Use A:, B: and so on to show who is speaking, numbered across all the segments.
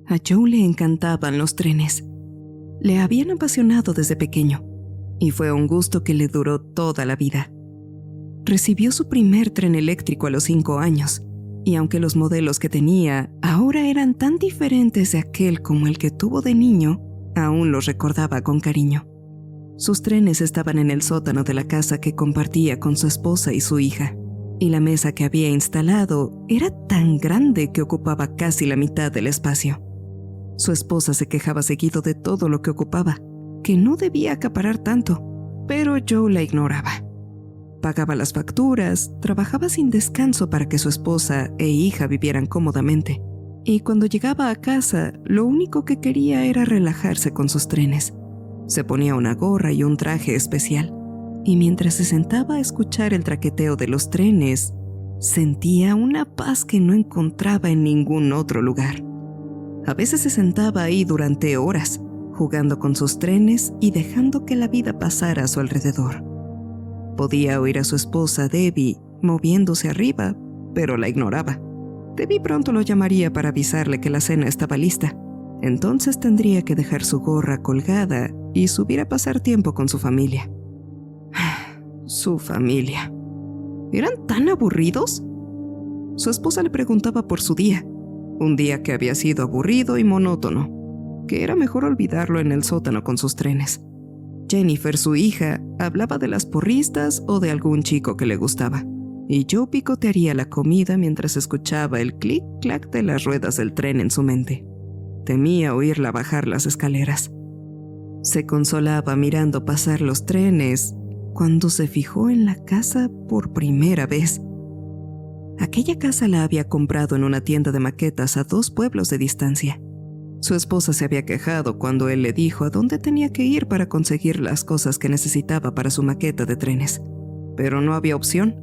A: A Joe le encantaban los trenes. Le habían apasionado desde pequeño, y fue un gusto que le duró toda la vida. Recibió su primer tren eléctrico a los 5 años, y aunque los modelos que tenía ahora eran tan diferentes de aquel como el que tuvo de niño, aún los recordaba con cariño. Sus trenes estaban en el sótano de la casa que compartía con su esposa y su hija, y la mesa que había instalado era tan grande que ocupaba casi la mitad del espacio. Su esposa se quejaba seguido de todo lo que ocupaba, que no debía acaparar tanto, pero Joe la ignoraba. Pagaba las facturas, trabajaba sin descanso para que su esposa e hija vivieran cómodamente, y cuando llegaba a casa, lo único que quería era relajarse con sus trenes. Se ponía una gorra y un traje especial, y mientras se sentaba a escuchar el traqueteo de los trenes, sentía una paz que no encontraba en ningún otro lugar. A veces se sentaba ahí durante horas, jugando con sus trenes y dejando que la vida pasara a su alrededor. Podía oír a su esposa, Debbie, moviéndose arriba, pero la ignoraba. Debbie pronto lo llamaría para avisarle que la cena estaba lista. Entonces tendría que dejar su gorra colgada y subir a pasar tiempo con su familia. Su familia. ¿Eran tan aburridos? Su esposa le preguntaba por su día. Un día que había sido aburrido y monótono, que era mejor olvidarlo en el sótano con sus trenes. Jennifer, su hija, hablaba de las porristas o de algún chico que le gustaba, y Joe picotearía la comida mientras escuchaba el clic-clac de las ruedas del tren en su mente. Temía oírla bajar las escaleras. Se consolaba mirando pasar los trenes cuando se fijó en la casa por primera vez. Aquella casa la había comprado en una tienda de maquetas a 2 pueblos de distancia. Su esposa se había quejado cuando él le dijo a dónde tenía que ir para conseguir las cosas que necesitaba para su maqueta de trenes. Pero no había opción.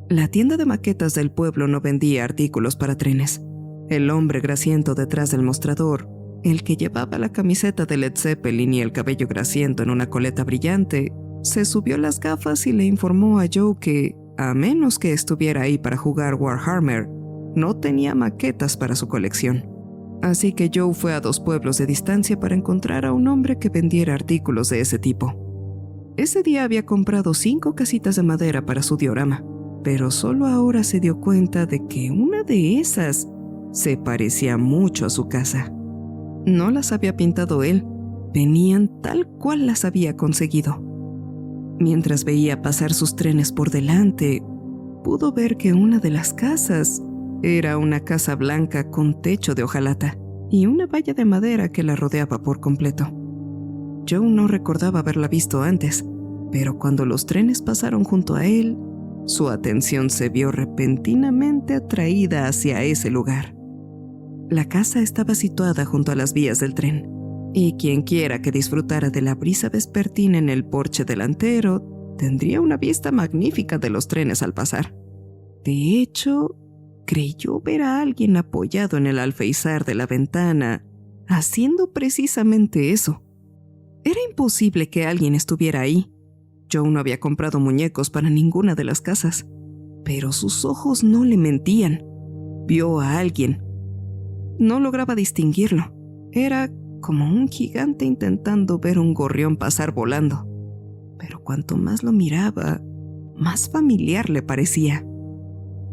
A: La tienda de maquetas del pueblo no vendía artículos para trenes. El hombre grasiento detrás del mostrador, el que llevaba la camiseta de Led Zeppelin y el cabello grasiento en una coleta brillante, se subió las gafas y le informó a Joe que, a menos que estuviera ahí para jugar Warhammer, no tenía maquetas para su colección. Así que Joe fue a 2 pueblos de distancia para encontrar a un hombre que vendiera artículos de ese tipo. Ese día había comprado 5 casitas de madera para su diorama, pero solo ahora se dio cuenta de que una de esas se parecía mucho a su casa. No las había pintado él, venían tal cual las había conseguido. Mientras veía pasar sus trenes por delante, pudo ver que una de las casas era una casa blanca con techo de hojalata y una valla de madera que la rodeaba por completo. Joe no recordaba haberla visto antes, pero cuando los trenes pasaron junto a él, su atención se vio repentinamente atraída hacia ese lugar. La casa estaba situada junto a las vías del tren, y quienquiera que disfrutara de la brisa vespertina en el porche delantero tendría una vista magnífica de los trenes al pasar. De hecho, creyó ver a alguien apoyado en el alféizar de la ventana, haciendo precisamente eso. Era imposible que alguien estuviera ahí. Joe no había comprado muñecos para ninguna de las casas, pero sus ojos no le mentían. Vio a alguien. No lograba distinguirlo. Era como un gigante intentando ver un gorrión pasar volando. Pero cuanto más lo miraba, más familiar le parecía.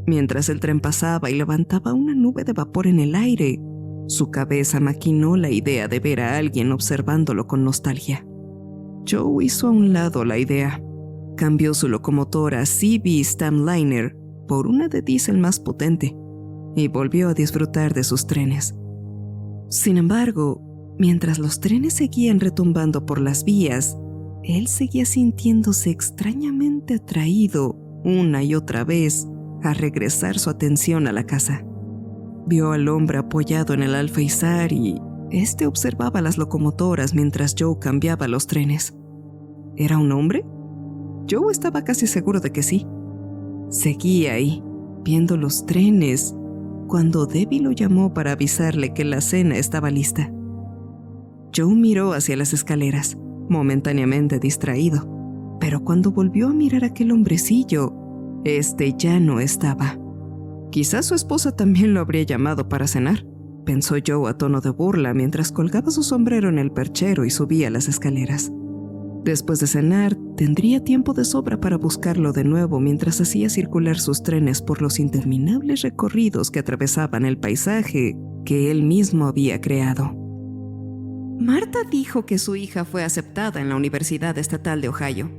A: Mientras el tren pasaba y levantaba una nube de vapor en el aire, su cabeza maquinó la idea de ver a alguien observándolo con nostalgia. Joe hizo a un lado la idea. Cambió su locomotora CB Stamliner por una de diésel más potente y volvió a disfrutar de sus trenes. Sin embargo, mientras los trenes seguían retumbando por las vías, él seguía sintiéndose extrañamente atraído una y otra vez a regresar su atención a la casa. Vio al hombre apoyado en el alféizar y este observaba las locomotoras mientras Joe cambiaba los trenes. ¿Era un hombre? Joe estaba casi seguro de que sí. Seguía ahí, viendo los trenes, cuando Debbie lo llamó para avisarle que la cena estaba lista. Joe miró hacia las escaleras, momentáneamente distraído, pero cuando volvió a mirar a aquel hombrecillo, este ya no estaba. Quizás su esposa también lo habría llamado para cenar, pensó Joe a tono de burla mientras colgaba su sombrero en el perchero y subía las escaleras. Después de cenar, tendría tiempo de sobra para buscarlo de nuevo mientras hacía circular sus trenes por los interminables recorridos que atravesaban el paisaje que él mismo había creado. Marta dijo que su hija fue aceptada en la Universidad Estatal de Ohio.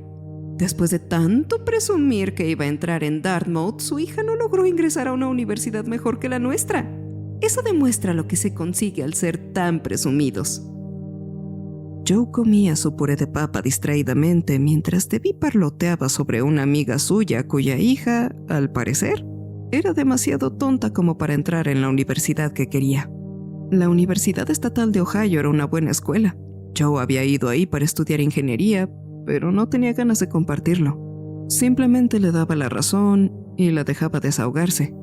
A: Después de tanto presumir que iba a entrar en Dartmouth, su hija no logró ingresar a una universidad mejor que la nuestra. Eso demuestra lo que se consigue al ser tan presumidos. Joe comía su puré de papa distraídamente mientras Debbie parloteaba sobre una amiga suya cuya hija, al parecer, era demasiado tonta como para entrar en la universidad que quería. La Universidad Estatal de Ohio era una buena escuela. Joe había ido ahí para estudiar ingeniería, pero no tenía ganas de compartirlo. Simplemente le daba la razón y la dejaba desahogarse.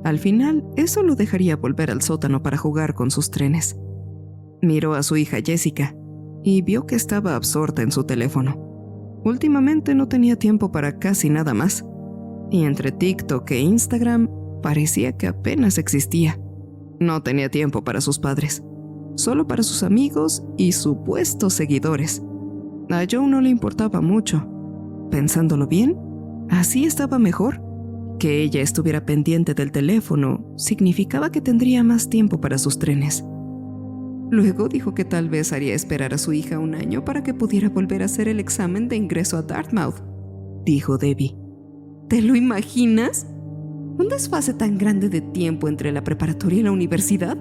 A: Al final, eso lo dejaría volver al sótano para jugar con sus trenes. Miró a su hija Jessica y vio que estaba absorta en su teléfono. Últimamente no tenía tiempo para casi nada más, y entre TikTok e Instagram parecía que apenas existía. No tenía tiempo para sus padres, solo para sus amigos y supuestos seguidores. A Joe no le importaba mucho. Pensándolo bien, así estaba mejor. Que ella estuviera pendiente del teléfono significaba que tendría más tiempo para sus trenes. Luego dijo que tal vez haría esperar a su hija un año para que pudiera volver a hacer el examen de ingreso a Dartmouth, dijo Debbie. ¿Te lo imaginas? ¿Un desfase tan grande de tiempo entre la preparatoria y la universidad?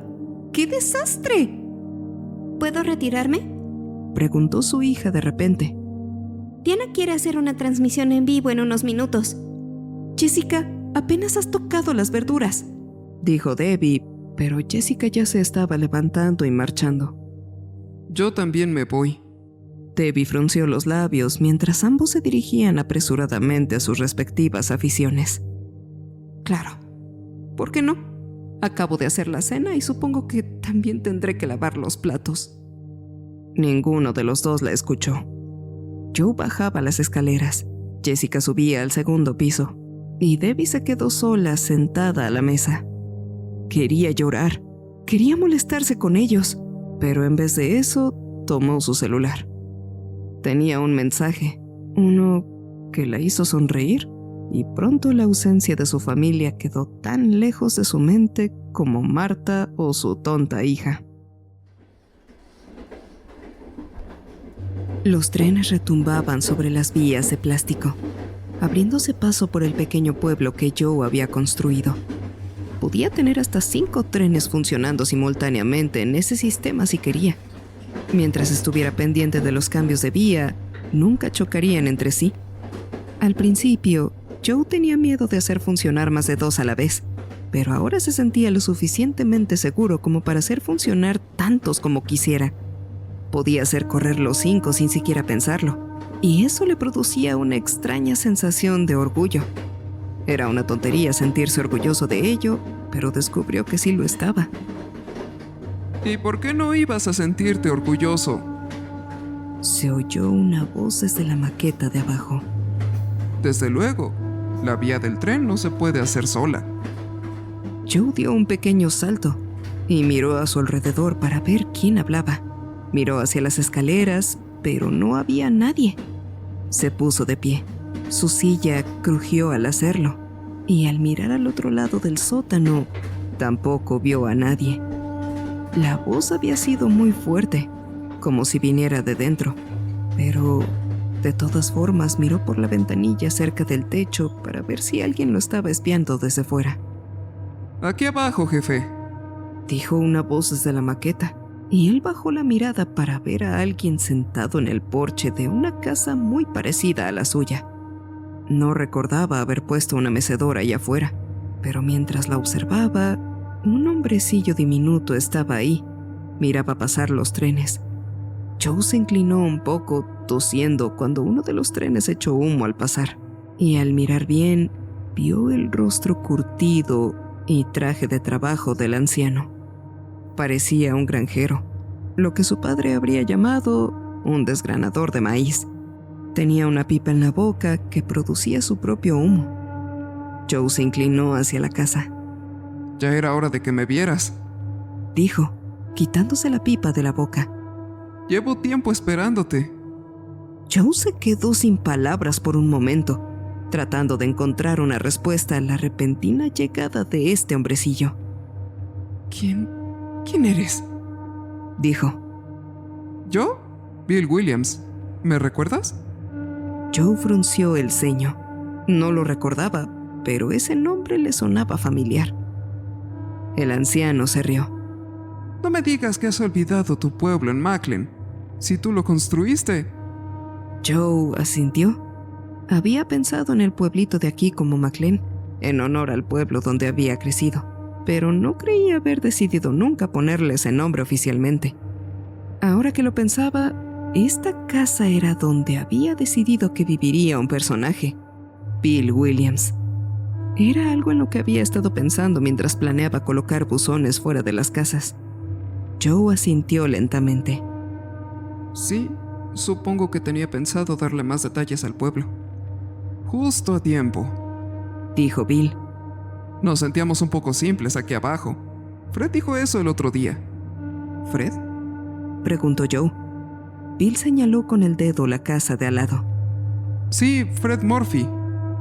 A: ¡Qué desastre!
B: ¿Puedo retirarme?,
A: preguntó su hija de repente.
B: Diana quiere hacer una transmisión en vivo en unos minutos.
A: Jessica, apenas has tocado las verduras, dijo Debbie, pero Jessica ya se estaba levantando y marchando.
C: Yo también me voy.
A: Debbie frunció los labios mientras ambos se dirigían apresuradamente a sus respectivas aficiones. Claro, ¿por qué no? Acabo de hacer la cena y supongo que también tendré que lavar los platos. Ninguno de los dos la escuchó. Joe bajaba las escaleras, Jessica subía al segundo piso, y Debbie se quedó sola sentada a la mesa. Quería llorar, quería molestarse con ellos, pero en vez de eso, tomó su celular. Tenía un mensaje, uno que la hizo sonreír, y pronto la ausencia de su familia quedó tan lejos de su mente como Marta o su tonta hija. Los trenes retumbaban sobre las vías de plástico, abriéndose paso por el pequeño pueblo que Joe había construido. Podía tener hasta 5 trenes funcionando simultáneamente en ese sistema si quería. Mientras estuviera pendiente de los cambios de vía, nunca chocarían entre sí. Al principio, Joe tenía miedo de hacer funcionar más de 2 a la vez, pero ahora se sentía lo suficientemente seguro como para hacer funcionar tantos como quisiera. Podía hacer correr los 5 sin siquiera pensarlo, y eso le producía una extraña sensación de orgullo. Era una tontería sentirse orgulloso de ello, pero descubrió que sí lo estaba.
C: ¿Y por qué no ibas a sentirte orgulloso?
A: Se oyó una voz desde la maqueta de abajo.
C: Desde luego, la vía del tren no se puede hacer sola.
A: Joe dio un pequeño salto y miró a su alrededor para ver quién hablaba. Miró hacia las escaleras, pero no había nadie. Se puso de pie. Su silla crujió al hacerlo, y al mirar al otro lado del sótano, tampoco vio a nadie. La voz había sido muy fuerte, como si viniera de dentro, pero de todas formas miró por la ventanilla cerca del techo para ver si alguien lo estaba espiando desde fuera.
C: Aquí abajo, jefe,
A: dijo una voz desde la maqueta, y él bajó la mirada para ver a alguien sentado en el porche de una casa muy parecida a la suya. No recordaba haber puesto una mecedora allá afuera, pero mientras la observaba, un hombrecillo diminuto estaba ahí. Miraba pasar los trenes. Joe se inclinó un poco, tosiendo, cuando uno de los trenes echó humo al pasar, y al mirar bien, vio el rostro curtido y traje de trabajo del anciano. Parecía un granjero, lo que su padre habría llamado un desgranador de maíz. Tenía una pipa en la boca que producía su propio humo. Joe se inclinó hacia la casa.
C: ya era hora de que me vieras.
A: dijo, quitándose la pipa de la boca.
C: Llevo tiempo esperándote.
A: Joe se quedó sin palabras por un momento, tratando de encontrar una respuesta a la repentina llegada de este hombrecillo.
C: ¿Quién eres?
A: Dijo.
C: ¿Yo? Bill Williams. ¿Me recuerdas?
A: Joe frunció el ceño. No lo recordaba, pero ese nombre le sonaba familiar. El anciano se rió.
C: No me digas que has olvidado tu pueblo en Maclean. Si tú lo construiste.
A: Joe asintió. Había pensado en el pueblito de aquí como Maclean, en honor al pueblo donde había crecido, pero no creía haber decidido nunca ponerle ese nombre oficialmente. Ahora que lo pensaba, esta casa era donde había decidido que viviría un personaje, Bill Williams. Era algo en lo que había estado pensando mientras planeaba colocar buzones fuera de las casas. Joe asintió lentamente.
C: Sí, supongo que tenía pensado darle más detalles al pueblo. Justo a tiempo,
A: dijo Bill.
C: Nos sentíamos un poco simples aquí abajo. Fred dijo eso el otro día. ¿Fred?
A: Preguntó Joe. Bill señaló con el dedo la casa de al lado.
C: Sí, Fred Murphy.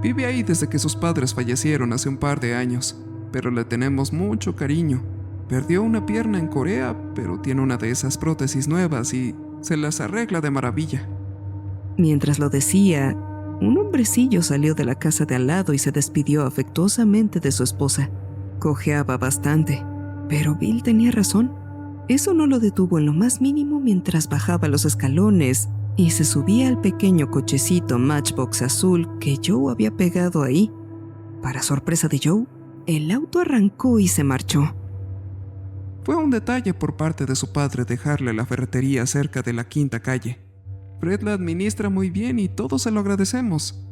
C: Vive ahí desde que sus padres fallecieron hace un par de años, pero le tenemos mucho cariño. Perdió una pierna en Corea, pero tiene una de esas prótesis nuevas y se las arregla de maravilla.
A: Mientras lo decía, un hombrecillo salió de la casa de al lado y se despidió afectuosamente de su esposa. Cojeaba bastante, pero Bill tenía razón. Eso no lo detuvo en lo más mínimo mientras bajaba los escalones y se subía al pequeño cochecito Matchbox azul que Joe había pegado ahí. Para sorpresa de Joe, el auto arrancó y se marchó.
C: Fue un detalle por parte de su padre dejarle la ferretería cerca de la quinta calle. Fred la administra muy bien y todos se lo agradecemos.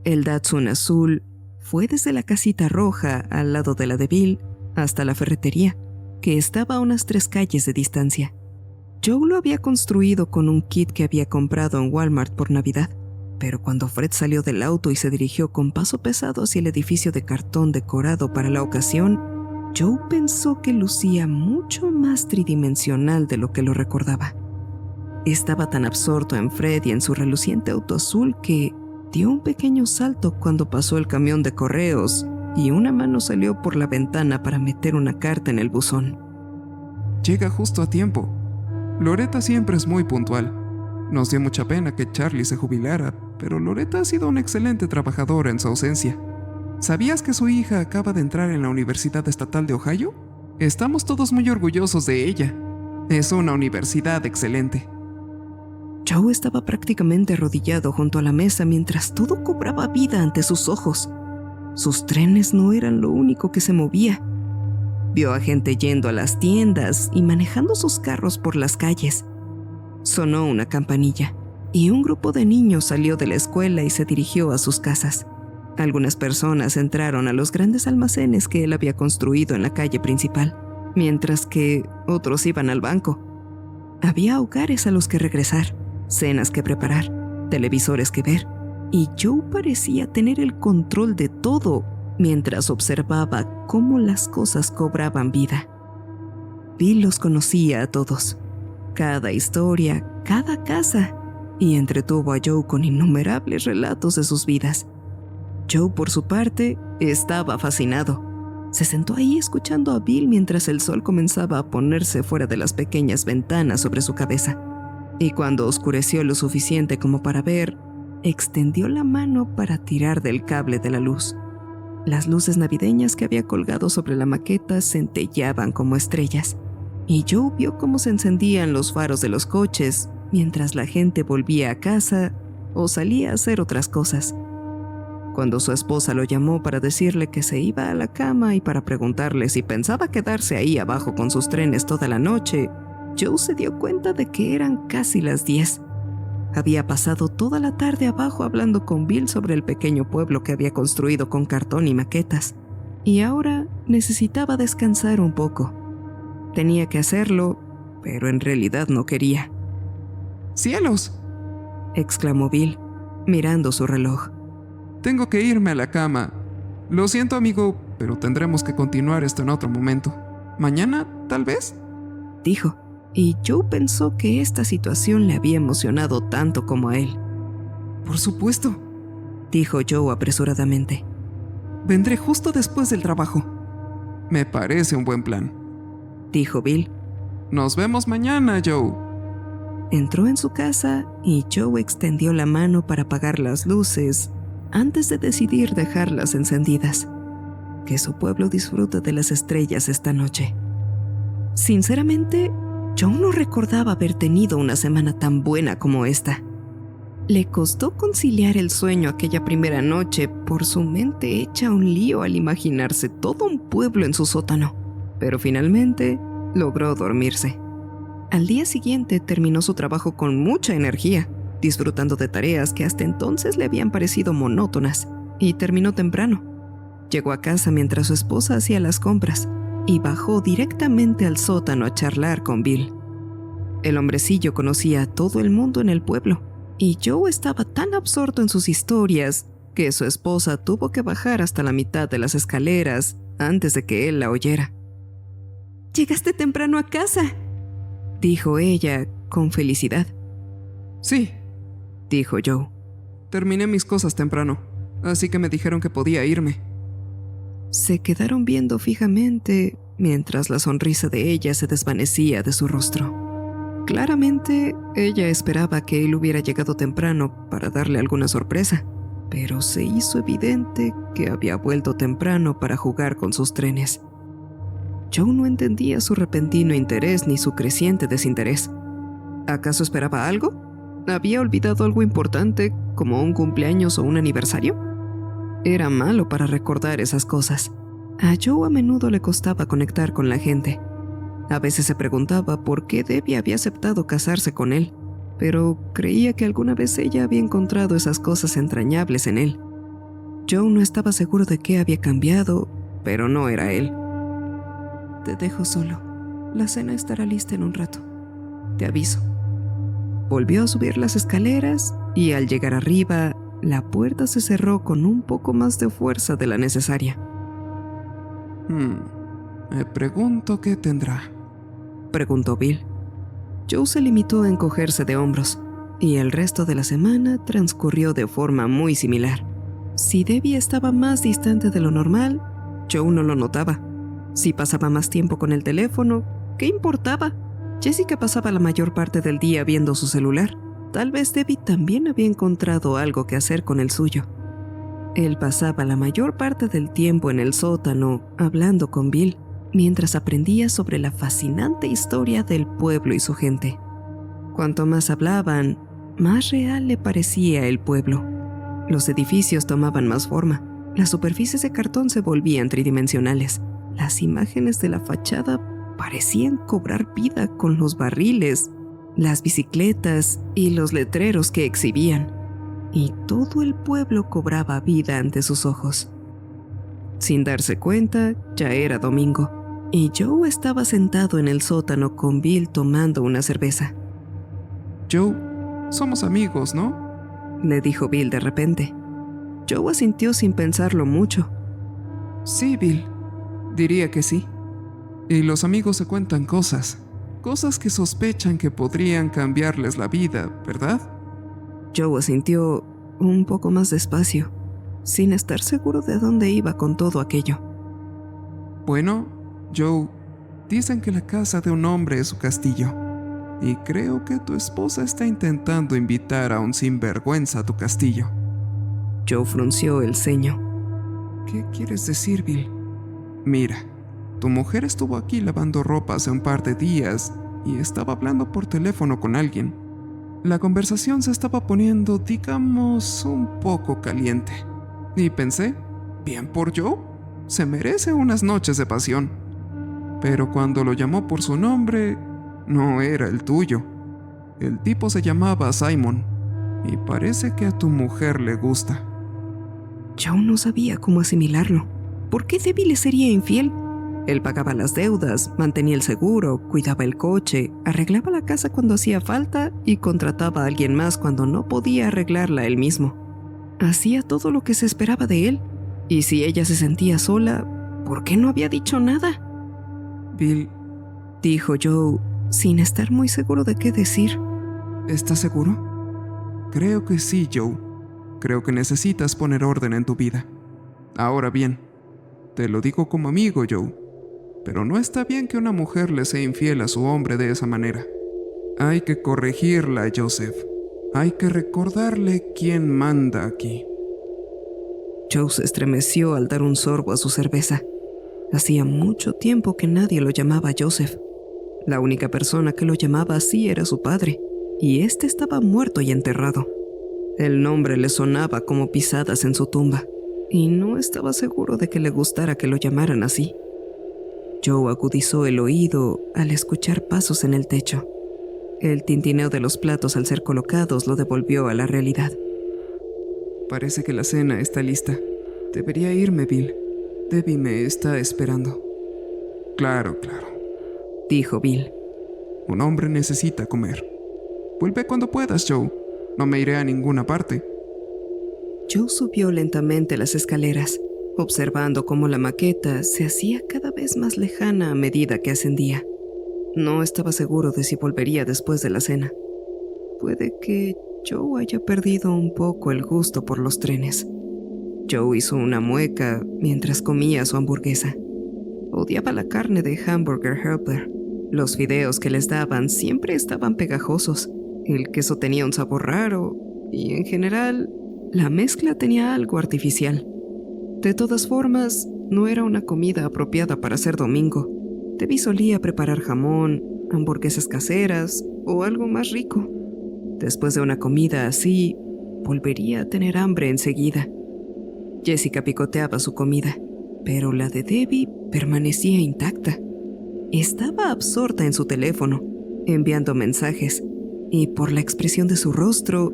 A: El Datsun azul fue desde la casita roja al lado de la de Bill hasta la ferretería, que estaba a unas 3 calles de distancia. Joe lo había construido con un kit que había comprado en Walmart por Navidad, pero cuando Fred salió del auto y se dirigió con paso pesado hacia el edificio de cartón decorado para la ocasión, Joe pensó que lucía mucho más tridimensional de lo que lo recordaba. Estaba tan absorto en Fred y en su reluciente auto azul que dio un pequeño salto cuando pasó el camión de correos y una mano salió por la ventana para meter una carta en el buzón.
C: Llega justo a tiempo. Loretta siempre es muy puntual. Nos dio mucha pena que Charlie se jubilara, pero Loretta ha sido una excelente trabajadora en su ausencia. ¿Sabías que su hija acaba de entrar en la Universidad Estatal de Ohio? Estamos todos muy orgullosos de ella. Es una universidad excelente.
A: Joe estaba prácticamente arrodillado junto a la mesa mientras todo cobraba vida ante sus ojos. Sus trenes no eran lo único que se movía. Vio a gente yendo a las tiendas y manejando sus carros por las calles. Sonó una campanilla y un grupo de niños salió de la escuela y se dirigió a sus casas. Algunas personas entraron a los grandes almacenes que él había construido en la calle principal, mientras que otros iban al banco. Había hogares a los que regresar, cenas que preparar, televisores que ver, y Joe parecía tener el control de todo mientras observaba cómo las cosas cobraban vida. Bill los conocía a todos, cada historia, cada casa, y entretuvo a Joe con innumerables relatos de sus vidas. Joe, por su parte, estaba fascinado. Se sentó ahí escuchando a Bill mientras el sol comenzaba a ponerse fuera de las pequeñas ventanas sobre su cabeza. Y cuando oscureció lo suficiente como para ver, extendió la mano para tirar del cable de la luz. Las luces navideñas que había colgado sobre la maqueta centellaban como estrellas, y Joe vio cómo se encendían los faros de los coches mientras la gente volvía a casa o salía a hacer otras cosas. Cuando su esposa lo llamó para decirle que se iba a la cama y para preguntarle si pensaba quedarse ahí abajo con sus trenes toda la noche, Joe se dio cuenta de que eran casi las 10. Había pasado toda la tarde abajo hablando con Bill sobre el pequeño pueblo que había construido con cartón y maquetas, y ahora necesitaba descansar un poco. Tenía que hacerlo, pero en realidad no quería.
C: ¡Cielos!,
A: exclamó Bill, mirando su reloj.
C: Tengo que irme a la cama. Lo siento, amigo, pero tendremos que continuar esto en otro momento. Mañana tal vez?
A: dijo, y Joe pensó que esta situación le había emocionado tanto como a él.
C: Por supuesto,
A: dijo Joe apresuradamente.
C: Vendré justo después del trabajo. Me parece un buen plan,
A: dijo Bill.
C: Nos vemos mañana, Joe.
A: Entró en su casa y Joe extendió la mano para apagar las luces antes de decidir dejarlas encendidas. Que su pueblo disfrute de las estrellas esta noche. Sinceramente, Joe no recordaba haber tenido una semana tan buena como esta. Le costó conciliar el sueño aquella primera noche por su mente hecha un lío al imaginarse todo un pueblo en su sótano, pero finalmente logró dormirse. Al día siguiente terminó su trabajo con mucha energía, disfrutando de tareas que hasta entonces le habían parecido monótonas, y terminó temprano. Llegó a casa mientras su esposa hacía las compras y bajó directamente al sótano a charlar con Bill. El hombrecillo conocía a todo el mundo en el pueblo, y Joe estaba tan absorto en sus historias que su esposa tuvo que bajar hasta la mitad de las escaleras antes de que él la oyera.
B: «Llegaste temprano a casa»,
A: dijo ella con felicidad.
C: Sí,
A: dijo Joe.
C: Terminé mis cosas temprano, así que me dijeron que podía irme.
A: Se quedaron viendo fijamente mientras la sonrisa de ella se desvanecía de su rostro. Claramente, ella esperaba que él hubiera llegado temprano para darle alguna sorpresa, pero se hizo evidente que había vuelto temprano para jugar con sus trenes. Joe no entendía su repentino interés ni su creciente desinterés. ¿Acaso esperaba algo? ¿Había olvidado algo importante, como un cumpleaños o un aniversario? Era malo para recordar esas cosas. A Joe a menudo le costaba conectar con la gente. A veces se preguntaba por qué Debbie había aceptado casarse con él, pero creía que alguna vez ella había encontrado esas cosas entrañables en él. Joe no estaba seguro de qué había cambiado, pero no era él. Te dejo solo. La cena estará lista en un rato. Te aviso. Volvió a subir las escaleras y al llegar arriba, la puerta se cerró con un poco más de fuerza de la necesaria.
C: Me pregunto qué tendrá,
A: preguntó Bill. Joe se limitó a encogerse de hombros, y el resto de la semana transcurrió de forma muy similar. Si Debbie estaba más distante de lo normal, Joe no lo notaba. Si pasaba más tiempo con el teléfono, ¿qué importaba? Jessica pasaba la mayor parte del día viendo su celular. Tal vez Debbie también había encontrado algo que hacer con el suyo. Él pasaba la mayor parte del tiempo en el sótano hablando con Bill, mientras aprendía sobre la fascinante historia del pueblo y su gente. Cuanto más hablaban, más real le parecía el pueblo. Los edificios tomaban más forma, las superficies de cartón se volvían tridimensionales, las imágenes de la fachada parecían cobrar vida con los barriles, las bicicletas y los letreros que exhibían, y todo el pueblo cobraba vida ante sus ojos. Sin darse cuenta, ya era domingo, y Joe estaba sentado en el sótano con Bill tomando una cerveza.
C: Joe, somos amigos, ¿no?
A: Le dijo Bill de repente. Joe asintió sin pensarlo mucho.
C: Sí, Bill, diría que sí. Y los amigos se cuentan cosas que sospechan que podrían cambiarles la vida, ¿verdad?
A: Joe asintió un poco más despacio, sin estar seguro de dónde iba con todo aquello.
C: Bueno, Joe, dicen que la casa de un hombre es su castillo, y creo que tu esposa está intentando invitar a un sinvergüenza a tu castillo.
A: Joe frunció el ceño.
C: ¿Qué quieres decir, Bill? Mira, tu mujer estuvo aquí lavando ropa hace un par de días y estaba hablando por teléfono con alguien. La conversación se estaba poniendo, digamos, un poco caliente. Y pensé, bien por Joe, se merece unas noches de pasión. Pero cuando lo llamó por su nombre, no era el tuyo. El tipo se llamaba Simon, y parece que a tu mujer le gusta.
A: Joe no sabía cómo asimilarlo. ¿Por qué Debbie le sería infiel? Él pagaba las deudas, mantenía el seguro, cuidaba el coche, arreglaba la casa cuando hacía falta y contrataba a alguien más cuando no podía arreglarla él mismo. Hacía todo lo que se esperaba de él. Y si ella se sentía sola, ¿por qué no había dicho nada?
C: Bill,
A: dijo Joe, sin estar muy seguro de qué decir.
C: ¿Estás seguro? Creo que sí, Joe. Creo que necesitas poner orden en tu vida. Ahora bien, te lo digo como amigo, Joe, pero no está bien que una mujer le sea infiel a su hombre de esa manera. Hay que corregirla, Joseph. Hay que recordarle quién manda aquí.
A: Joe se estremeció al dar un sorbo a su cerveza. Hacía mucho tiempo que nadie lo llamaba Joseph. La única persona que lo llamaba así era su padre, y este estaba muerto y enterrado. El nombre le sonaba como pisadas en su tumba, y no estaba seguro de que le gustara que lo llamaran así. Joe agudizó el oído al escuchar pasos en el techo. El tintineo de los platos al ser colocados lo devolvió a la realidad. Parece que la cena está lista. Debería irme, Bill. Debbie me está esperando.
C: Claro,
A: Dijo Bill.
C: Un hombre necesita comer. Vuelve cuando puedas, Joe. No me iré a ninguna parte.
A: Joe subió lentamente las escaleras, observando cómo la maqueta se hacía cada vez más lejana a medida que ascendía. No estaba seguro de si volvería después de la cena. Puede que Joe haya perdido un poco el gusto por los trenes. Joe hizo una mueca mientras comía su hamburguesa. Odiaba la carne de Hamburger Helper. Los fideos que les daban siempre estaban pegajosos. El queso tenía un sabor raro y, en general, la mezcla tenía algo artificial. De todas formas, no era una comida apropiada para ser domingo. Debbie solía preparar jamón, hamburguesas caseras o algo más rico. Después de una comida así, volvería a tener hambre enseguida. Jessica picoteaba su comida, pero la de Debbie permanecía intacta. Estaba absorta en su teléfono, enviando mensajes, y por la expresión de su rostro,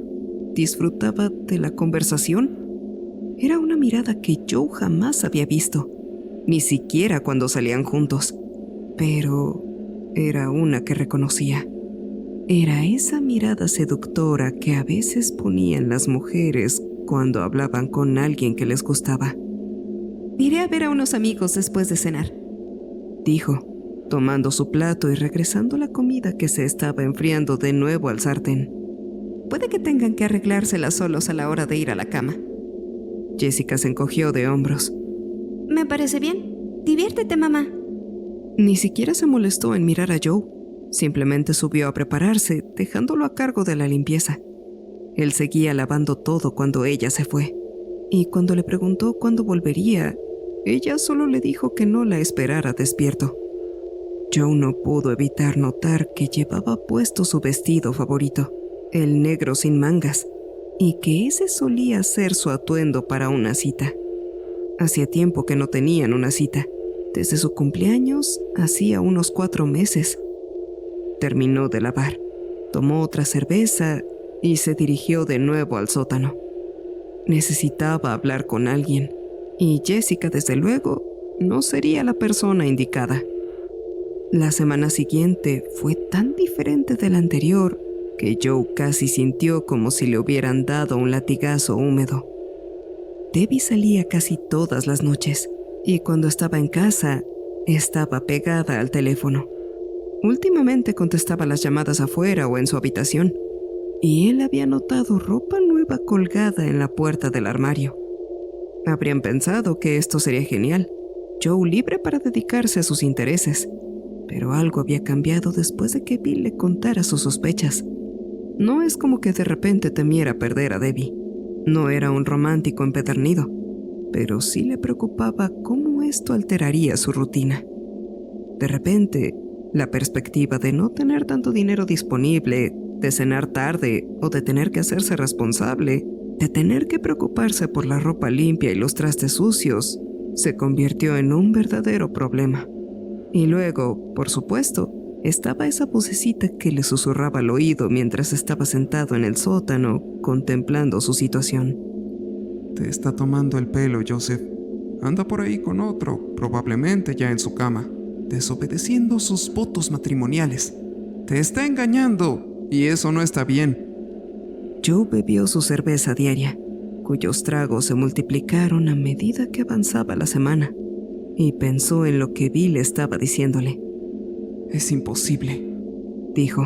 A: disfrutaba de la conversación. Era una mirada que Joe jamás había visto, ni siquiera cuando salían juntos, pero era una que reconocía. Era esa mirada seductora que a veces ponían las mujeres cuando hablaban con alguien que les gustaba.
B: Iré a ver a unos amigos después de cenar,
A: dijo, tomando su plato y regresando la comida que se estaba enfriando de nuevo al sartén.
B: Puede que tengan que arreglárselas solos a la hora de ir a la cama.
A: Jessica se encogió de hombros.
B: Me parece bien. Diviértete, mamá.
A: Ni siquiera se molestó en mirar a Joe. Simplemente subió a prepararse, dejándolo a cargo de la limpieza. Él seguía lavando todo cuando ella se fue. Y cuando le preguntó cuándo volvería, ella solo le dijo que no la esperara despierto. Joe no pudo evitar notar que llevaba puesto su vestido favorito, el negro sin mangas, y que ese solía ser su atuendo para una cita. Hacía tiempo que no tenían una cita. Desde su cumpleaños, hacía unos 4 meses. Terminó de lavar, tomó otra cerveza y se dirigió de nuevo al sótano. Necesitaba hablar con alguien, y Jessica, desde luego, no sería la persona indicada. La semana siguiente fue tan diferente de la anterior que Joe casi sintió como si le hubieran dado un latigazo húmedo. Debbie salía casi todas las noches, y cuando estaba en casa, estaba pegada al teléfono. Últimamente contestaba las llamadas afuera o en su habitación, y él había notado ropa nueva colgada en la puerta del armario. Habrían pensado que esto sería genial, Joe libre para dedicarse a sus intereses, pero algo había cambiado después de que Bill le contara sus sospechas. No es como que de repente temiera perder a Debbie. No era un romántico empedernido, pero sí le preocupaba cómo esto alteraría su rutina. De repente, la perspectiva de no tener tanto dinero disponible, de cenar tarde o de tener que hacerse responsable, de tener que preocuparse por la ropa limpia y los trastes sucios, se convirtió en un verdadero problema. Y luego, por supuesto, estaba esa vocecita que le susurraba al oído mientras estaba sentado en el sótano, contemplando su situación.
C: Te está tomando el pelo, Joseph. Anda por ahí con otro, probablemente ya en su cama, desobedeciendo sus votos matrimoniales. Te está engañando, y eso no está bien.
A: Joe bebió su cerveza diaria, cuyos tragos se multiplicaron a medida que avanzaba la semana, y pensó en lo que Bill estaba diciéndole.
C: Es imposible,
A: dijo.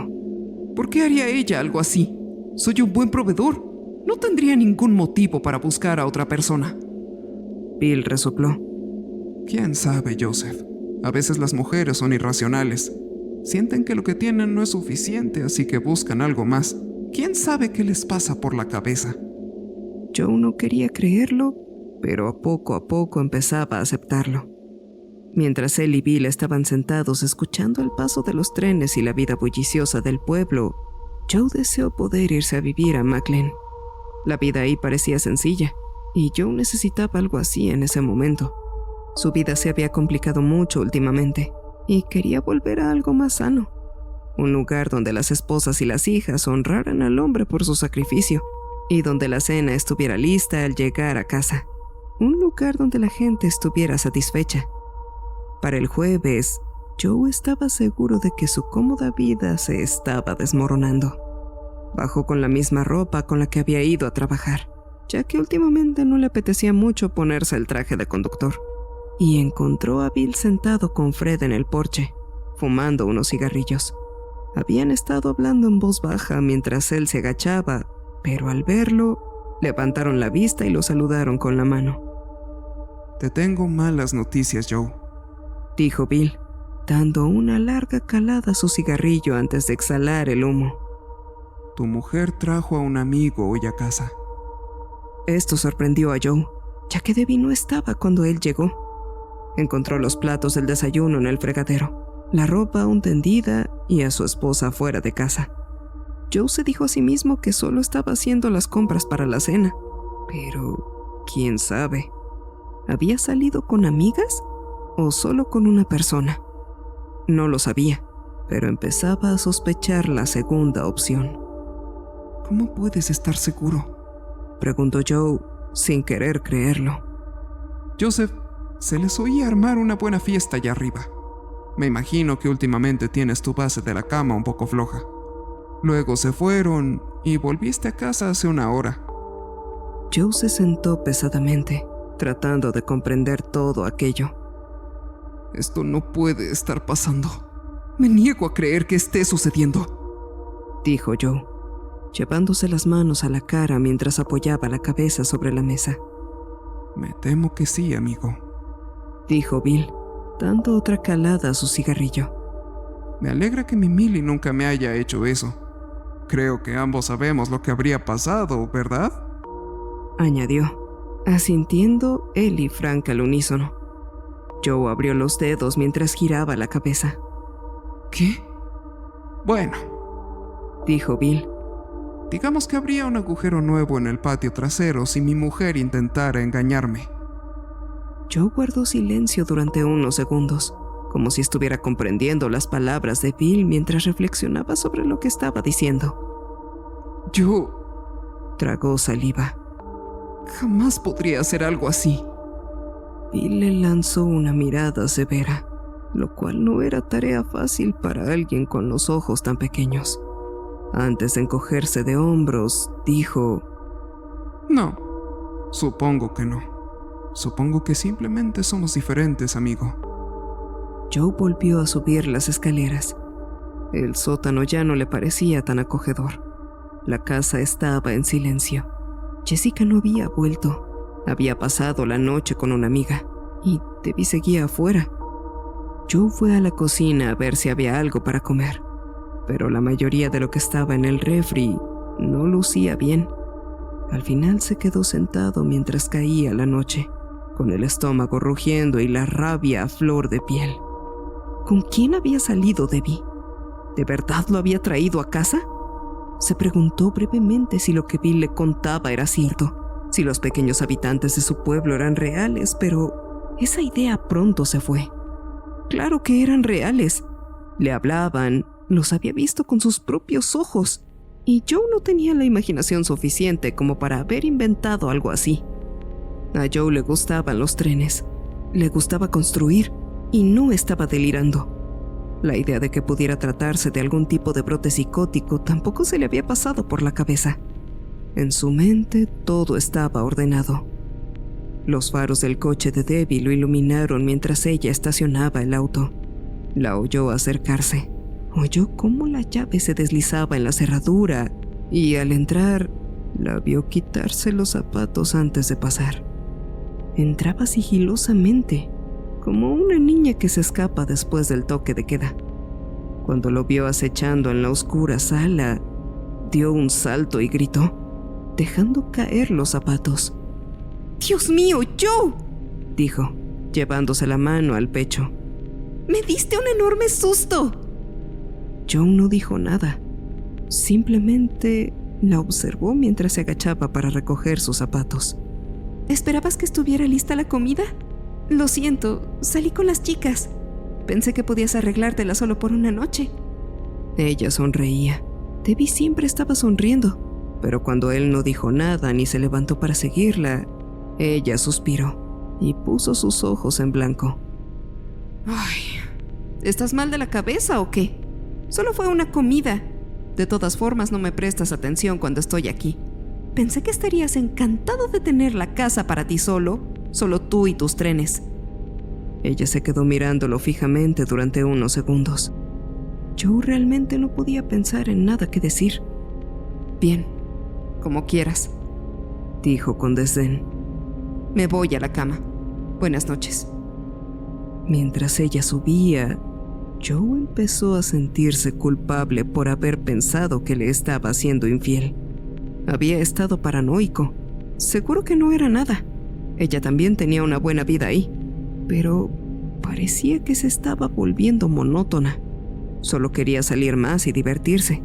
C: ¿Por qué haría ella algo así? Soy un buen proveedor. No tendría ningún motivo para buscar a otra persona.
A: Bill resopló.
C: ¿Quién sabe, Joseph? A veces las mujeres son irracionales. Sienten que lo que tienen no es suficiente, así que buscan algo más. ¿Quién sabe qué les pasa por la cabeza?
A: Joe no quería creerlo, pero a poco empezaba a aceptarlo. Mientras él y Bill estaban sentados escuchando el paso de los trenes y la vida bulliciosa del pueblo, Joe deseó poder irse a vivir a McLean. La vida ahí parecía sencilla, y Joe necesitaba algo así en ese momento. Su vida se había complicado mucho últimamente, y quería volver a algo más sano. Un lugar donde las esposas y las hijas honraran al hombre por su sacrificio, y donde la cena estuviera lista al llegar a casa. Un lugar donde la gente estuviera satisfecha. Para el jueves, Joe estaba seguro de que su cómoda vida se estaba desmoronando. Bajó con la misma ropa con la que había ido a trabajar, ya que últimamente no le apetecía mucho ponerse el traje de conductor, y encontró a Bill sentado con Fred en el porche, fumando unos cigarrillos. Habían estado hablando en voz baja mientras él se agachaba, pero al verlo, levantaron la vista y lo saludaron con la mano.
C: Te tengo malas noticias, Joe,
A: dijo Bill, dando una larga calada a su cigarrillo antes de exhalar el humo.
C: Tu mujer trajo a un amigo hoy a casa.
A: Esto sorprendió a Joe, ya que Debbie no estaba cuando él llegó. Encontró los platos del desayuno en el fregadero, la ropa aún tendida y a su esposa fuera de casa. Joe se dijo a sí mismo que solo estaba haciendo las compras para la cena, pero quién sabe. ¿Había salido con amigas o solo con una persona? No lo sabía, pero empezaba a sospechar la segunda opción.
C: ¿Cómo puedes estar seguro?,
A: preguntó Joe, sin querer creerlo.
C: Joseph, se les oía armar una buena fiesta allá arriba. Me imagino que últimamente tienes tu base de la cama un poco floja. Luego se fueron y volviste a casa hace una hora.
A: Joe se sentó pesadamente, tratando de comprender todo aquello.
C: Esto no puede estar pasando. Me niego a creer que esté sucediendo,
A: dijo Joe, llevándose las manos a la cara mientras apoyaba la cabeza sobre la mesa.
C: Me temo que sí, amigo,
A: dijo Bill, dando otra calada a su cigarrillo.
C: Me alegra que mi Millie nunca me haya hecho eso. Creo que ambos sabemos lo que habría pasado, ¿verdad?,
A: añadió, asintiendo él y Frank al unísono. Joe abrió los dedos mientras giraba la cabeza.
C: ¿Qué? Bueno,
A: dijo Bill.
C: Digamos que habría un agujero nuevo en el patio trasero si mi mujer intentara engañarme.
A: Joe guardó silencio durante unos segundos, como si estuviera comprendiendo las palabras de Bill mientras reflexionaba sobre lo que estaba diciendo.
C: Yo
A: tragó saliva.
C: Jamás podría hacer algo así.
A: Bill le lanzó una mirada severa, lo cual no era tarea fácil para alguien con los ojos tan pequeños. Antes de encogerse de hombros, dijo:
C: No, supongo que no. Supongo que simplemente somos diferentes, amigo.
A: Joe volvió a subir las escaleras. El sótano ya no le parecía tan acogedor. La casa estaba en silencio. Jessica no había vuelto. Había pasado la noche con una amiga y Debbie seguía afuera. Joe fue a la cocina a ver si había algo para comer, pero la mayoría de lo que estaba en el refri no lucía bien. Al final se quedó sentado mientras caía la noche, con el estómago rugiendo y la rabia a flor de piel. ¿Con quién había salido Debbie? ¿De verdad lo había traído a casa? Se preguntó brevemente si lo que Bill le contaba era cierto, si los pequeños habitantes de su pueblo eran reales, pero esa idea pronto se fue. Claro que eran reales. Le hablaban, los había visto con sus propios ojos, y Joe no tenía la imaginación suficiente como para haber inventado algo así. A Joe le gustaban los trenes, le gustaba construir, y no estaba delirando. La idea de que pudiera tratarse de algún tipo de brote psicótico tampoco se le había pasado por la cabeza. En su mente todo estaba ordenado. Los faros del coche de Debbie lo iluminaron mientras ella estacionaba el auto. La oyó acercarse. Oyó cómo la llave se deslizaba en la cerradura y al entrar, la vio quitarse los zapatos antes de pasar. Entraba sigilosamente, como una niña que se escapa después del toque de queda. Cuando lo vio acechando en la oscura sala, dio un salto y gritó, dejando caer los zapatos.
B: ¡Dios mío, Joe!,
A: dijo, llevándose la mano al pecho.
B: ¡Me diste un enorme susto!
A: Joe no dijo nada. Simplemente la observó mientras se agachaba para recoger sus zapatos.
B: ¿Esperabas que estuviera lista la comida? Lo siento, salí con las chicas. Pensé que podías arreglártela solo por una noche.
A: Ella sonreía. Debbie siempre estaba sonriendo, pero cuando él no dijo nada ni se levantó para seguirla, ella suspiró y puso sus ojos en blanco.
B: Ay, ¿estás mal de la cabeza o qué? Solo fue una comida. De todas formas, no me prestas atención cuando estoy aquí. Pensé que estarías encantado de tener la casa para ti solo tú y tus trenes.
A: Ella se quedó mirándolo fijamente durante unos segundos. Joe realmente no podía pensar en nada que decir.
B: Bien, como quieras,
A: dijo con desdén.
B: Me voy a la cama. Buenas noches.
A: Mientras ella subía, Joe empezó a sentirse culpable por haber pensado que le estaba siendo infiel. Había estado paranoico. Seguro que no era nada. Ella también tenía una buena vida ahí, pero parecía que se estaba volviendo monótona. Solo quería salir más y divertirse.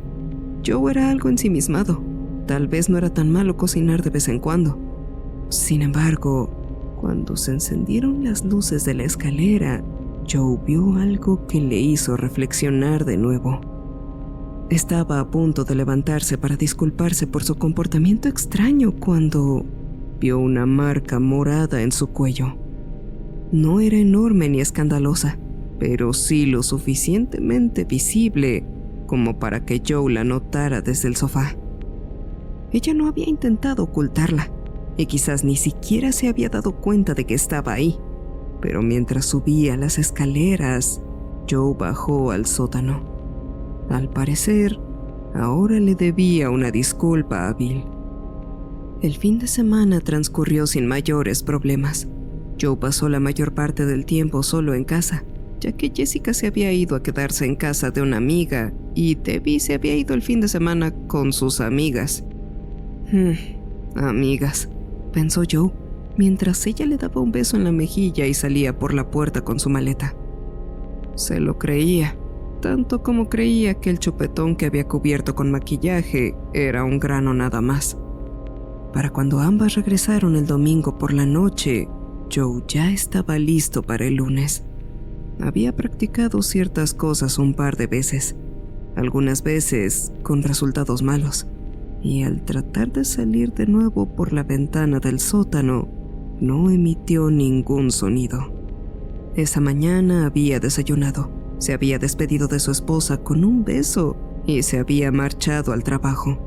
A: Joe era algo ensimismado. Tal vez no era tan malo cocinar de vez en cuando. Sin embargo, cuando se encendieron las luces de la escalera, Joe vio algo que le hizo reflexionar de nuevo. Estaba a punto de levantarse para disculparse por su comportamiento extraño cuando vio una marca morada en su cuello. No era enorme ni escandalosa, pero sí lo suficientemente visible como para que Joe la notara desde el sofá. Ella no había intentado ocultarla, y quizás ni siquiera se había dado cuenta de que estaba ahí, pero mientras subía las escaleras, Joe bajó al sótano. Al parecer, ahora le debía una disculpa a Bill. El fin de semana transcurrió sin mayores problemas. Joe pasó la mayor parte del tiempo solo en casa, ya que Jessica se había ido a quedarse en casa de una amiga y Debbie se había ido el fin de semana con sus amigas. Amigas, pensó Joe, mientras ella le daba un beso en la mejilla y salía por la puerta con su maleta. Se lo creía, tanto como creía que el chupetón que había cubierto con maquillaje era un grano nada más. Para cuando ambas regresaron el domingo por la noche, Joe ya estaba listo para el lunes. Había practicado ciertas cosas un par de veces, algunas veces con resultados malos, y al tratar de salir de nuevo por la ventana del sótano, no emitió ningún sonido. Esa mañana había desayunado, se había despedido de su esposa con un beso y se había marchado al trabajo,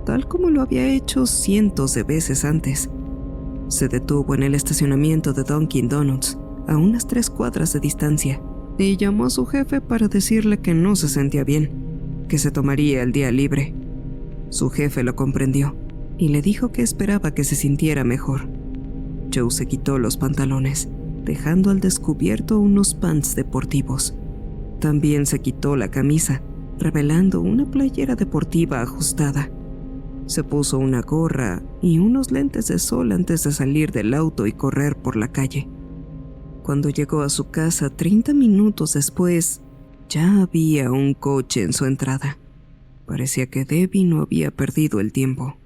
A: tal como lo había hecho cientos de veces antes. Se detuvo en el estacionamiento de Dunkin' Donuts, a unas 3 cuadras de distancia, y llamó a su jefe para decirle que no se sentía bien, que se tomaría el día libre. Su jefe lo comprendió y le dijo que esperaba que se sintiera mejor. Joe se quitó los pantalones, dejando al descubierto unos pants deportivos. También se quitó la camisa, revelando una playera deportiva ajustada. Se puso una gorra y unos lentes de sol antes de salir del auto y correr por la calle. Cuando llegó a su casa 30 minutos después, ya había un coche en su entrada. Parecía que Debbie no había perdido el tiempo.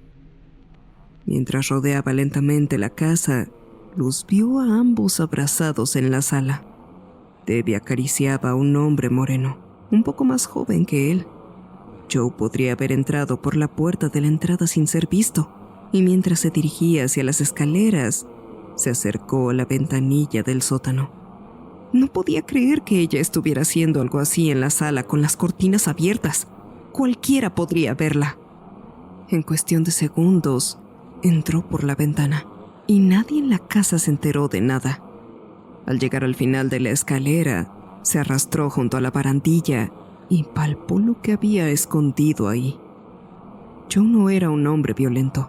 A: Mientras rodeaba lentamente la casa, los vio a ambos abrazados en la sala. Debbie acariciaba a un hombre moreno, un poco más joven que él. Joe podría haber entrado por la puerta de la entrada sin ser visto, y mientras se dirigía hacia las escaleras, se acercó a la ventanilla del sótano. No podía creer que ella estuviera haciendo algo así en la sala con las cortinas abiertas. Cualquiera podría verla. En cuestión de segundos, entró por la ventana, y nadie en la casa se enteró de nada. Al llegar al final de la escalera, Se arrastró junto a la barandilla y palpó lo que había escondido ahí. Joe no era un hombre violento,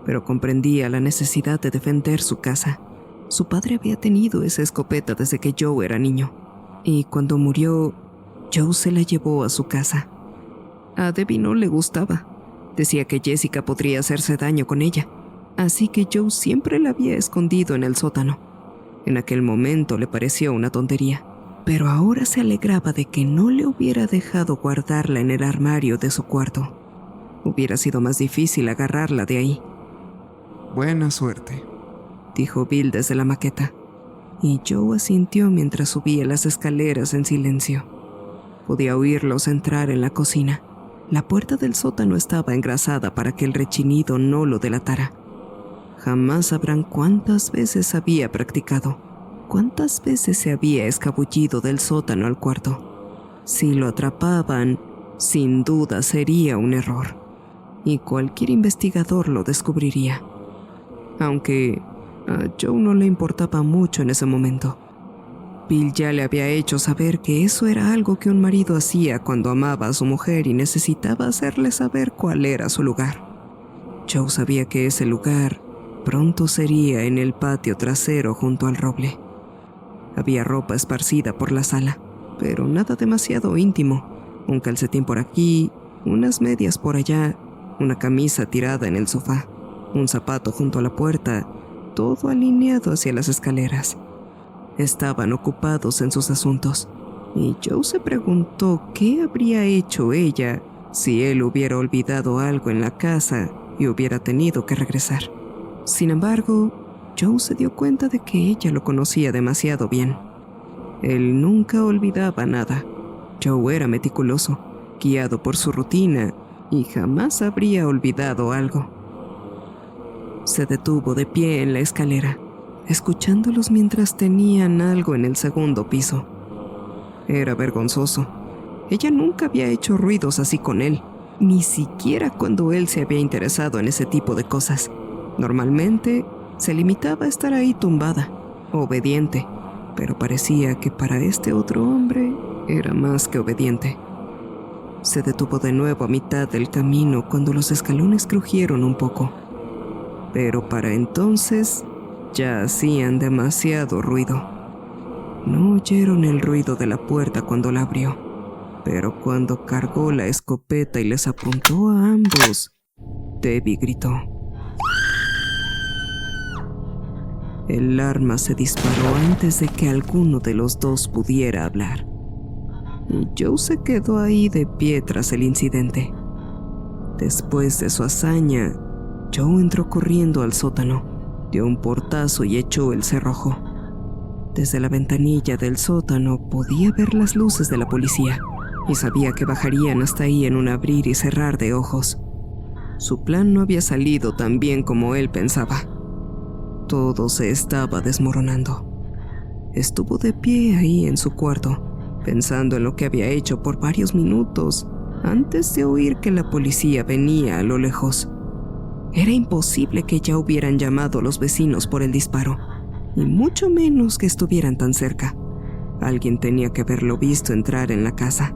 A: pero comprendía la necesidad de defender su casa. Su padre había tenido esa escopeta desde que Joe era niño, y cuando murió, Joe se la llevó a su casa. A Debbie no le gustaba. Decía que Jessica podría hacerse daño con ella, así que Joe siempre la había escondido en el sótano. En aquel momento le pareció una tontería, pero ahora se alegraba de que no le hubiera dejado guardarla en el armario de su cuarto. Hubiera sido más difícil agarrarla de ahí.
C: Buena suerte,
A: dijo Bill desde la maqueta, y Joe asintió mientras subía las escaleras en silencio. Podía oírlos entrar en la cocina. La puerta del sótano estaba engrasada para que el rechinido no lo delatara. Jamás sabrán cuántas veces había practicado, cuántas veces se había escabullido del sótano al cuarto. Si lo atrapaban, sin duda sería un error, y cualquier investigador lo descubriría. Aunque a Joe no le importaba mucho en ese momento. Bill ya le había hecho saber que eso era algo que un marido hacía cuando amaba a su mujer y necesitaba hacerle saber cuál era su lugar. Joe sabía que ese lugar pronto sería en el patio trasero junto al roble. Había ropa esparcida por la sala, pero nada demasiado íntimo. Un calcetín por aquí, unas medias por allá, una camisa tirada en el sofá, un zapato junto a la puerta, todo alineado hacia las escaleras. Estaban ocupados en sus asuntos, y Joe se preguntó qué habría hecho ella si él hubiera olvidado algo en la casa y hubiera tenido que regresar. Sin embargo, Joe se dio cuenta de que ella lo conocía demasiado bien. Él nunca olvidaba nada. Joe era meticuloso, guiado por su rutina, y jamás habría olvidado algo. Se detuvo de pie en la escalera, escuchándolos mientras tenían algo en el segundo piso. Era vergonzoso. Ella nunca había hecho ruidos así con él, ni siquiera cuando él se había interesado en ese tipo de cosas. Normalmente se limitaba a estar ahí tumbada, obediente, pero parecía que para este otro hombre era más que obediente. Se detuvo de nuevo a mitad del camino cuando los escalones crujieron un poco, pero para entonces ya hacían demasiado ruido. No oyeron el ruido de la puerta cuando la abrió, pero cuando cargó la escopeta y les apuntó a ambos, Debbie gritó. El arma se disparó antes de que alguno de los dos pudiera hablar, y Joe se quedó ahí de pie tras el incidente. Después de su hazaña, Joe entró corriendo al sótano, dio un portazo y echó el cerrojo. Desde la ventanilla del sótano podía ver las luces de la policía y sabía que bajarían hasta ahí en un abrir y cerrar de ojos. Su plan no había salido tan bien como él pensaba. Todo se estaba desmoronando. Estuvo de pie ahí en su cuarto, pensando en lo que había hecho por varios minutos antes de oír que la policía venía a lo lejos. Era imposible que ya hubieran llamado a los vecinos por el disparo, y mucho menos que estuvieran tan cerca. Alguien tenía que haberlo visto entrar en la casa.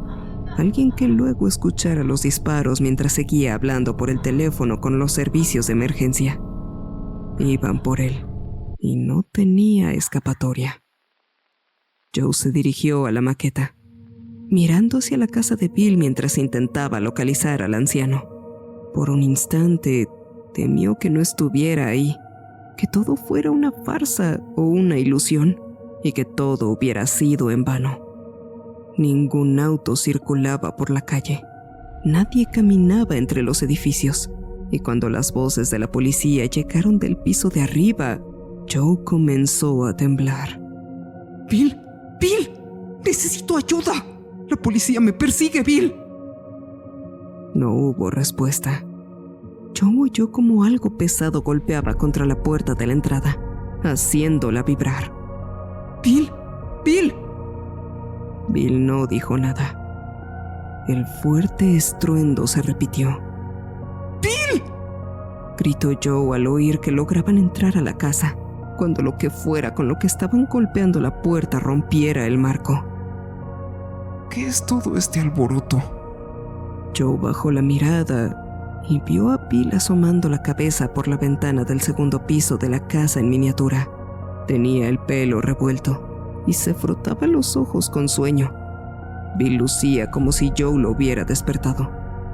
A: Alguien que luego escuchara los disparos mientras seguía hablando por el teléfono con los servicios de emergencia. Iban por él, y no tenía escapatoria. Joe se dirigió a la maqueta, mirando hacia la casa de Bill mientras intentaba localizar al anciano. Por un instante, temió que no estuviera ahí, que todo fuera una farsa o una ilusión, y que todo hubiera sido en vano. Ningún auto circulaba por la calle. Nadie caminaba entre los edificios, y cuando las voces de la policía llegaron del piso de arriba, Joe comenzó a temblar.
C: ¡Bill! ¡Bill! ¡Necesito ayuda! ¡La policía me persigue, Bill!
A: No hubo respuesta. Joe oyó como algo pesado golpeaba contra la puerta de la entrada, haciéndola vibrar.
C: ¡Bill! ¡Bill!
A: Bill no dijo nada. El fuerte estruendo se repitió.
C: ¡Bill!,
A: gritó Joe al oír que lograban entrar a la casa, cuando lo que fuera con lo que estaban golpeando la puerta rompiera el marco.
C: ¿Qué es todo este alboroto?
A: Joe bajó la mirada y vio a Bill asomando la cabeza por la ventana del segundo piso de la casa en miniatura. Tenía el pelo revuelto y se frotaba los ojos con sueño. Bill lucía como si Joe lo hubiera despertado,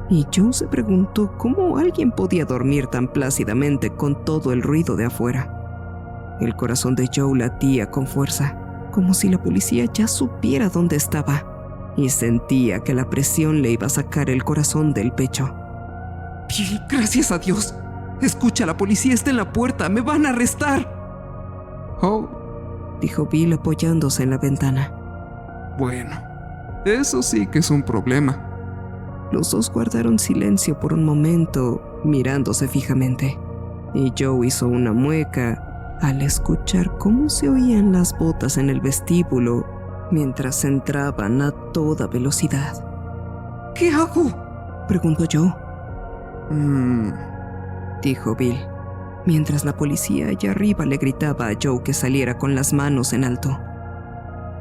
A: y Joe se preguntó cómo alguien podía dormir tan plácidamente con todo el ruido de afuera. El corazón de Joe latía con fuerza, como si la policía ya supiera dónde estaba, y sentía que la presión le iba a sacar el corazón del pecho.
C: Bill, gracias a Dios. Escucha, la policía está en la puerta. ¡Me van a arrestar! Oh,
A: dijo Bill apoyándose en la ventana.
C: Bueno, eso sí que es un problema.
A: Los dos guardaron silencio por un momento, mirándose fijamente, y Joe hizo una mueca al escuchar cómo se oían las botas en el vestíbulo mientras entraban a toda velocidad.
C: ¿Qué hago?,
A: preguntó Joe. Dijo Bill, mientras la policía allá arriba le gritaba a Joe que saliera con las manos en alto.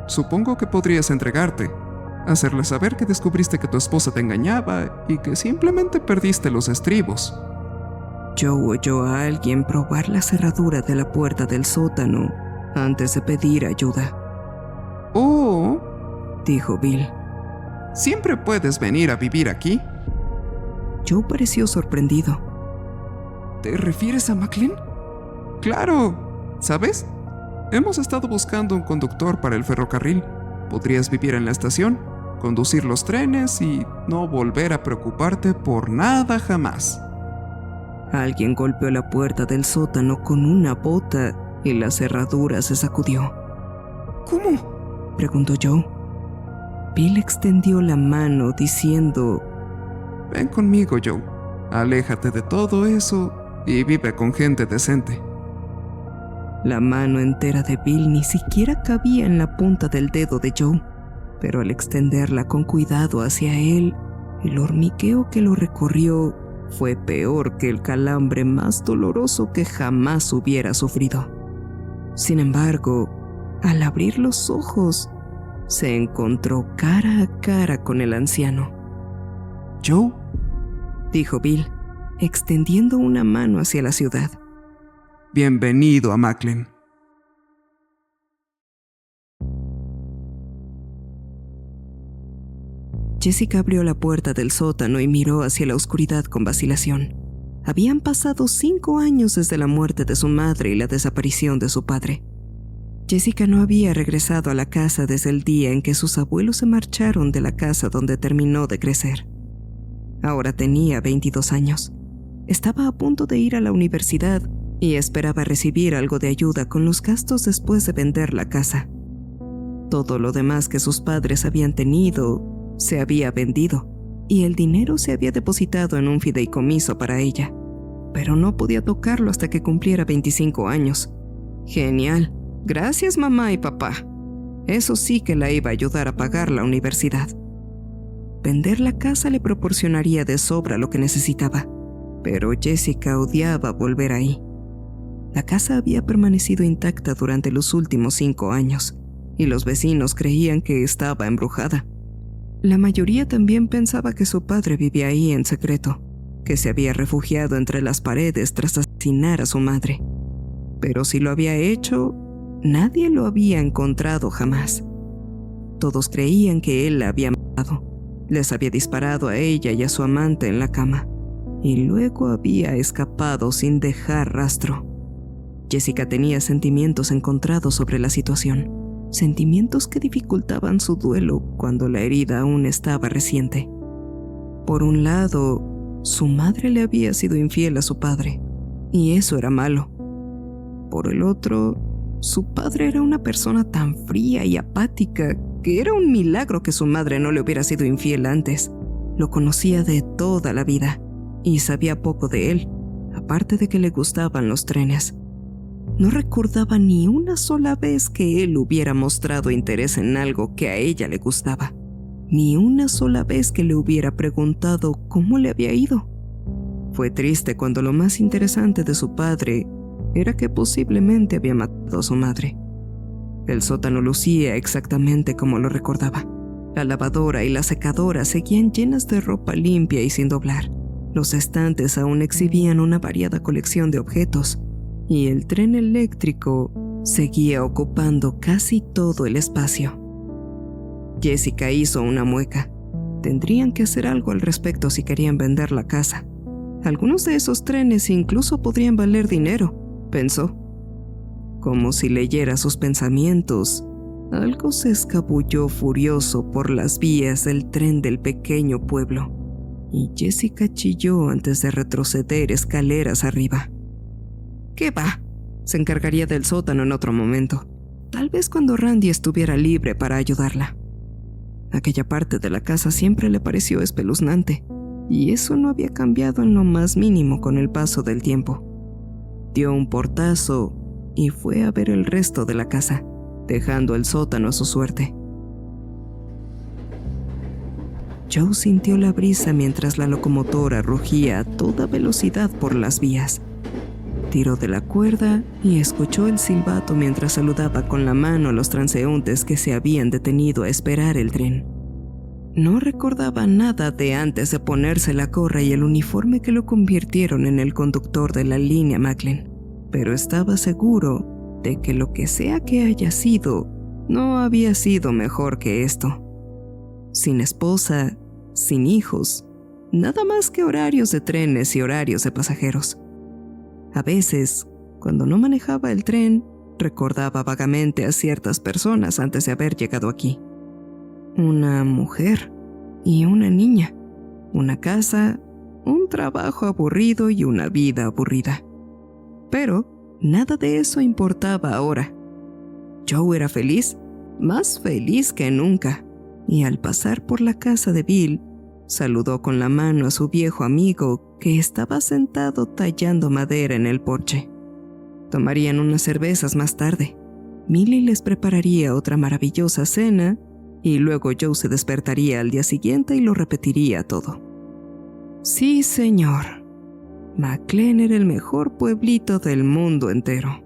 C: Supongo que podrías entregarte, hacerle saber que descubriste que tu esposa te engañaba y que simplemente perdiste los estribos.
A: Joe oyó a alguien probar la cerradura de la puerta del sótano antes de pedir ayuda.
C: Oh,
A: dijo Bill.
C: ¿Siempre puedes venir a vivir aquí?
A: Joe pareció sorprendido.
C: ¿Te refieres a Macklin? Claro, ¿sabes? Hemos estado buscando un conductor para el ferrocarril. Podrías vivir en la estación, conducir los trenes y no volver a preocuparte por nada jamás.
A: Alguien golpeó la puerta del sótano con una bota y la cerradura se sacudió.
C: ¿Cómo?,
A: preguntó Joe. Bill extendió la mano diciendo:
C: Ven conmigo, Joe. Aléjate de todo eso y vive con gente decente.
A: La mano entera de Bill ni siquiera cabía en la punta del dedo de Joe, pero al extenderla con cuidado hacia él, el hormigueo que lo recorrió fue peor que el calambre más doloroso que jamás hubiera sufrido. Sin embargo, al abrir los ojos, se encontró cara a cara con el anciano.
C: ¿Joe?,
A: dijo Bill, extendiendo una mano hacia la ciudad.
C: Bienvenido a Macklin.
A: Jessica abrió la puerta del sótano y miró hacia la oscuridad con vacilación. Habían pasado 5 años desde la muerte de su madre y la desaparición de su padre. Jessica no había regresado a la casa desde el día en que sus abuelos se marcharon de la casa donde terminó de crecer. Ahora tenía 22 años. Estaba a punto de ir a la universidad y esperaba recibir algo de ayuda con los gastos después de vender la casa. Todo lo demás que sus padres habían tenido se había vendido y el dinero se había depositado en un fideicomiso para ella, pero no podía tocarlo hasta que cumpliera 25 años. Genial. Gracias, mamá y papá. Eso sí que la iba a ayudar a pagar la universidad. Vender la casa le proporcionaría de sobra lo que necesitaba, pero Jessica odiaba volver ahí. La casa había permanecido intacta durante los últimos 5 años, y los vecinos creían que estaba embrujada. La mayoría también pensaba que su padre vivía ahí en secreto, que se había refugiado entre las paredes tras asesinar a su madre. Pero si lo había hecho, nadie lo había encontrado jamás. Todos creían que él la había matado. Les había disparado a ella y a su amante en la cama, y luego había escapado sin dejar rastro. Jessica tenía sentimientos encontrados sobre la situación, sentimientos que dificultaban su duelo cuando la herida aún estaba reciente. Por un lado, su madre le había sido infiel a su padre, y eso era malo. Por el otro, su padre era una persona tan fría y apática que era un milagro que su madre no le hubiera sido infiel antes. Lo conocía de toda la vida y sabía poco de él, aparte de que le gustaban los trenes. No recordaba ni una sola vez que él hubiera mostrado interés en algo que a ella le gustaba, ni una sola vez que le hubiera preguntado cómo le había ido. Fue triste cuando lo más interesante de su padre era que posiblemente había matado a su madre. El sótano lucía exactamente como lo recordaba. La lavadora y la secadora seguían llenas de ropa limpia y sin doblar. Los estantes aún exhibían una variada colección de objetos, y el tren eléctrico seguía ocupando casi todo el espacio. Jessica hizo una mueca. Tendrían que hacer algo al respecto si querían vender la casa. Algunos de esos trenes incluso podrían valer dinero, pensó. Como si leyera sus pensamientos, algo se escabulló furioso por las vías del tren del pequeño pueblo, y Jessica chilló antes de retroceder escaleras arriba. ¿Qué va? Se encargaría del sótano en otro momento, tal vez cuando Randy estuviera libre para ayudarla. Aquella parte de la casa siempre le pareció espeluznante, y eso no había cambiado en lo más mínimo con el paso del tiempo. Dio un portazo y fue a ver el resto de la casa, dejando el sótano a su suerte. Joe sintió la brisa mientras la locomotora rugía a toda velocidad por las vías. Tiró de la cuerda y escuchó el silbato mientras saludaba con la mano a los transeúntes que se habían detenido a esperar el tren. No recordaba nada de antes de ponerse la gorra y el uniforme que lo convirtieron en el conductor de la línea Maclean, pero estaba seguro de que lo que sea que haya sido, no había sido mejor que esto. Sin esposa, sin hijos, nada más que horarios de trenes y horarios de pasajeros. A veces, cuando no manejaba el tren, recordaba vagamente a ciertas personas antes de haber llegado aquí. Una mujer y una niña, una casa, un trabajo aburrido y una vida aburrida. Pero nada de eso importaba ahora. Joe era feliz, más feliz que nunca, y al pasar por la casa de Bill, saludó con la mano a su viejo amigo que estaba sentado tallando madera en el porche. Tomarían unas cervezas más tarde. Millie les prepararía otra maravillosa cena y luego Joe se despertaría al día siguiente y lo repetiría todo. Sí, señor. Maclean era el mejor pueblito del mundo entero.